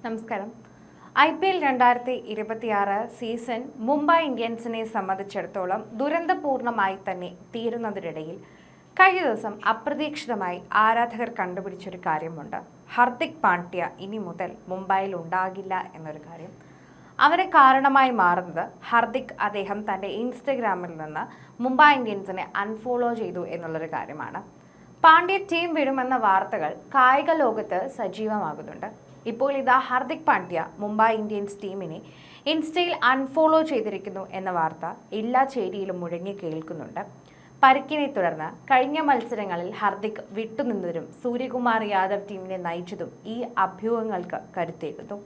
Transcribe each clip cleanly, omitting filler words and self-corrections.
നമസ്കാരം. IPL 2026 season Mumbai ഇന്ത്യൻസിനെ സംബന്ധിച്ചിടത്തോളം ദുരന്തപൂർണമായി തന്നെ തീരുന്നതിനിടയിൽ കഴിഞ്ഞ ദിവസം അപ്രതീക്ഷിതമായി ആരാധകർ കണ്ടുപിടിച്ചൊരു കാര്യമുണ്ട്. ഹർദിക് പാണ്ഡ്യ ഇനി മുതൽ മുംബൈയിൽ ഉണ്ടാകില്ല എന്നൊരു കാര്യം. അവന് കാരണമായി മാറുന്നത് അദ്ദേഹം തൻ്റെ ഇൻസ്റ്റഗ്രാമിൽ നിന്ന് മുംബൈ ഇന്ത്യൻസിനെ അൺഫോളോ ചെയ്തു എന്നുള്ളൊരു കാര്യമാണ്. പാണ്ഡ്യ ടീം വിടുമെന്ന വാർത്തകൾ കായിക ലോകത്ത് സജീവമാകുന്നുണ്ട്. ഇപ്പോൾ ഇതാ ഹർദിക് പാണ്ഡ്യ മുംബൈ ഇന്ത്യൻസ് ടീമിനെ ഇൻസ്റ്റയിൽ അൺഫോളോ ചെയ്തിരിക്കുന്നു എന്ന വാർത്ത എല്ലാ ചേരിയിലും മുഴങ്ങി കേൾക്കുന്നുണ്ട്. പരിക്കിനെ തുടർന്ന് കഴിഞ്ഞ മത്സരങ്ങളിൽ ഹർദിക് വിട്ടുനിന്നതും സൂര്യകുമാർ യാദവ് ടീമിനെ നയിച്ചതും ഈ അഭ്യൂഹങ്ങൾക്ക് കരുത്തേകുന്നു.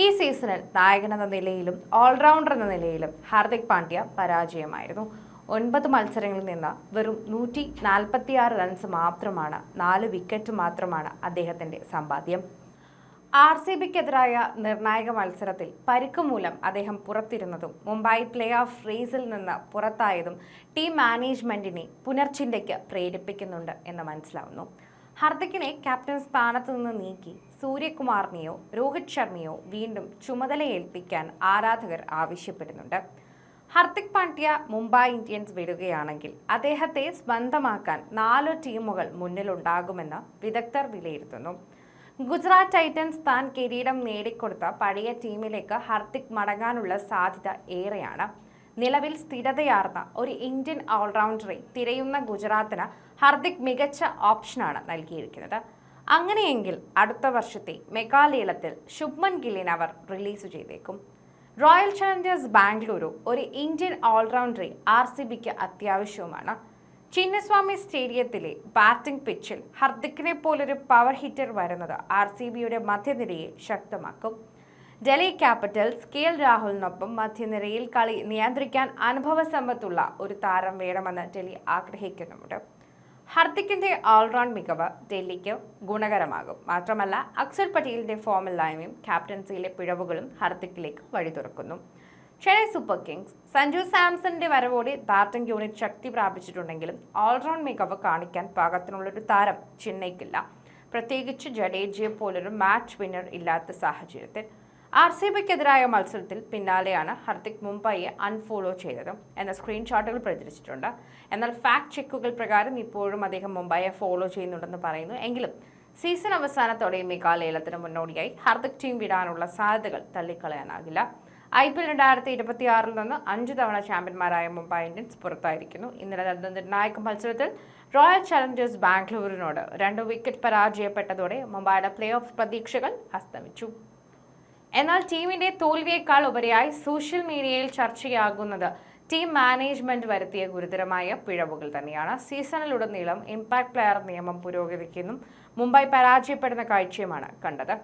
ഈ സീസണിൽ നായകനെന്ന നിലയിലും ഓൾറൗണ്ടർ എന്ന നിലയിലും ഹർദിക് പാണ്ഡ്യ പരാജയമായിരുന്നു. 9 മത്സരങ്ങളിൽ നിന്ന് വെറും 146 റൺസ് മാത്രമാണ്, 4 വിക്കറ്റ് മാത്രമാണ് അദ്ദേഹത്തിൻ്റെ സമ്പാദ്യം. RCBക്കെതിരായ നിർണായക മത്സരത്തിൽ പരിക്ക് മൂലം അദ്ദേഹം പുറത്തിരുന്നതും മുംബൈ പ്ലേ ഓഫ് റേസിൽ നിന്ന് പുറത്തായതും ടീം മാനേജ്മെന്റിനെ പുനർചിന്തയ്ക്ക് പ്രേരിപ്പിക്കുന്നുണ്ട് എന്ന് മനസ്സിലാവുന്നു. ഹർദിക്കിനെ ക്യാപ്റ്റൻ സ്ഥാനത്ത് നിന്ന് നീക്കി സൂര്യകുമാറിനെയോ രോഹിത് ശർമ്മയോ വീണ്ടും ചുമതലയേൽപ്പിക്കാൻ ആരാധകർ ആവശ്യപ്പെടുന്നുണ്ട്. ഹർദിക് പാണ്ഡ്യ മുംബൈ ഇന്ത്യൻസ് വിടുകയാണെങ്കിൽ അദ്ദേഹത്തെ സ്വന്തമാക്കാൻ 4 ടീമുകൾ മുന്നിലുണ്ടാകുമെന്ന് വിദഗ്ധർ വിലയിരുത്തുന്നു. ഗുജറാത്ത് ടൈറ്റൻസ് താൻ കിരീടം നേടിക്കൊടുത്ത പഴയ ടീമിലേക്ക് ഹർദിക് മടങ്ങാനുള്ള സാധ്യത ഏറെയാണ്. നിലവിൽ സ്ഥിരതയാർന്ന ഒരു ഇന്ത്യൻ ഓൾറൗണ്ടറെ തിരയുന്ന ഗുജറാത്തിന് ഹർദിക് മികച്ച ഓപ്ഷനാണ് നൽകിയിരിക്കുന്നത്. അങ്ങനെയെങ്കിൽ അടുത്ത വർഷത്തെ മെഗാലേലത്തിൽ ശുഭ്മൻ ഗില്ലിനെ അവർ റിലീസ് ചെയ്തേക്കും. റോയൽ ചലഞ്ചേഴ്സ് ബാംഗ്ലൂരു ഒരു ഇന്ത്യൻ ഓൾറൗണ്ടറെ RCBക്ക് അത്യാവശ്യവുമാണ്. ചിന്നസ്വാമി സ്റ്റേഡിയത്തിലെ ബാറ്റിംഗ് പിച്ചിൽ ഹർദിക്കിനെ പോലൊരു പവർ ഹിറ്റർ വരുന്നത് RCBയുടെ മധ്യനിരയെ ശക്തമാക്കും. ഡൽഹി ക്യാപിറ്റൽസ് KL രാഹുലിനൊപ്പം മധ്യനിരയിൽ കളി നിയന്ത്രിക്കാൻ അനുഭവസമ്പത്തുള്ള ഒരു താരം വേണമെന്ന് ഡൽഹി ആഗ്രഹിക്കുന്നുമുണ്ട്. ഹർദിക്കിന്റെ ഓൾറൗണ്ട് മികവ് ഡൽഹിക്ക് ഗുണകരമാകും. മാത്രമല്ല, അക്സർ പട്ടേലിന്റെ ഫോമില്ലായ്മയും ക്യാപ്റ്റൻസിയിലെ പിഴവുകളും ഹർദിക്കിലേക്ക് വഴി തുറക്കുന്നു. ചെന്നൈ സൂപ്പർ കിങ്സ് സഞ്ജു സാംസന്റെ വരവോടെ ബാറ്റിംഗ് യൂണിറ്റ് ശക്തി പ്രാപിച്ചിട്ടുണ്ടെങ്കിലും ഓൾറൗണ്ട് മികവ് കാണിക്കാൻ പാകത്തിനുള്ളൊരു താരം ചെന്നൈക്കില്ല. പ്രത്യേകിച്ച് ജഡേജയെ പോലൊരു മാച്ച് വിന്നർ ഇല്ലാത്ത സാഹചര്യത്തിൽ. RCBക്കെതിരായ മത്സരത്തിൽ പിന്നാലെയാണ് ഹർദിക് മുംബൈയെ അൺഫോളോ ചെയ്തത് എന്ന സ്ക്രീൻഷോട്ടുകൾ പ്രചരിച്ചിട്ടുണ്ട്. എന്നാൽ ഫാക്ട് ചെക്കുകൾ പ്രകാരം ഇപ്പോഴും അദ്ദേഹം മുംബൈയെ ഫോളോ ചെയ്യുന്നുണ്ടെന്ന് പറയുന്നു. എങ്കിലും സീസൺ അവസാനത്തോടെ മെഗാലേലത്തിന് മുന്നോടിയായി ഹർദിക് ടീം വിടാനുള്ള സാധ്യതകൾ തള്ളിക്കളയാനാകില്ല. IPL 2026 നിന്ന് 5 തവണ ചാമ്പ്യന്മാരായ മുംബൈ ഇന്ത്യൻസ് പുറത്തായിരിക്കുന്നു. ഇന്നലെ നടന്ന നിർണായക മത്സരത്തിൽ റോയൽ ചലഞ്ചേഴ്സ് ബാംഗ്ലൂരിനോട് 2 വിക്കറ്റ് പരാജയപ്പെട്ടതോടെ മുംബൈയുടെ പ്ലേ ഓഫ് പ്രതീക്ഷകൾ അസ്തമിച്ചു. എന്നാൽ ടീമിന്റെ തോൽവിയേക്കാൾ ഉപരിയായി സോഷ്യൽ മീഡിയയിൽ ചർച്ചയാകുന്നത് ടീം മാനേജ്മെന്റ് വരുത്തിയ ഗുരുതരമായ പിഴവുകൾ തന്നെയാണ്. സീസണിലുടനീളം ഇമ്പാക്ട് പ്ലെയർ നിയമം പുരോഗതിക്കുന്നു മുംബൈ പരാജയപ്പെടുന്ന കാഴ്ചയുമാണ് കണ്ടത്.